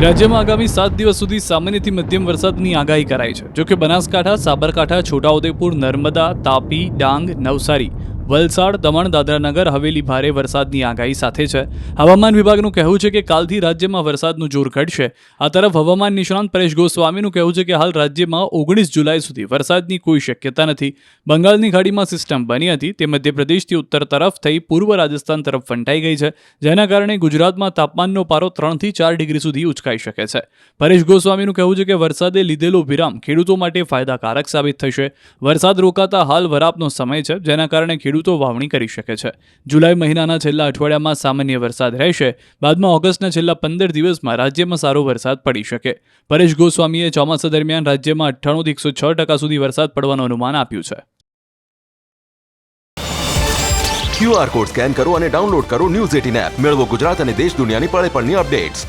રાજ્યમાં આગામી 7 દિવસ સુધી સામાન્યથી મધ્યમ વરસાદની આગાહી કરાઈ છે. જોકે બનાસકાંઠા, સાબરકાંઠા, છોટાઉદેપુર, નર્મદા, તાપી, ડાંગ, નવસારી, વલસાડ, દમણ, દાદરાનગર હવેલી ભારે વરસાદની આગાહી સાથે છે. હવામાન વિભાગનું કહેવું છે કે કાલથી રાજ્યમાં વરસાદનું જોર ઘટશે. આ તરફ હવામાન નિષ્ણાંત પરેશ ગોસ્વામીનું કહેવું છે કે હાલ રાજ્યમાં 19 જુલાઈ સુધી વરસાદની કોઈ શક્યતા નથી. બંગાળની ખાડીમાં સિસ્ટમ બની હતી, તે મધ્યપ્રદેશથી ઉત્તર તરફ થઈ પૂર્વ રાજસ્થાન તરફ ફંટાઈ ગઈ છે, જેના કારણે ગુજરાતમાં તાપમાનનો પારો 3 થી 4 ડિગ્રી સુધી ઉચકાઈ શકે છે. પરેશ ગોસ્વામીનું કહેવું છે કે વરસાદે લીધેલો વિરામ ખેડૂતો માટે ફાયદાકારક સાબિત થશે. વરસાદ રોકાતા હાલ વરાપનો સમય છે, જેના કારણે ખેડૂતો વાવણી કરી શકે છે. જુલાઈ મહિનાના છેલ્લા અઠવાડિયામાં સામાન્ય વરસાદ રહેશે. બાદમાં ઓગસ્ટના છેલ્લા 15 દિવસમાં રાજ્યમાં સારો વરસાદ પડી શકે. પરેશ ગોસ્વામીએ ચોમાસા દરમિયાન રાજ્યમાં 98 થી 106% સુધી વરસાદ પડવાનું અનુમાન આપ્યું છે. QR કોડ સ્કેન કરો અને ડાઉનલોડ કરો ન્યૂઝ 18 એપ. મેળવો ગુજરાત અને દેશ દુનિયાની પળે પળની અપડેટ્સ.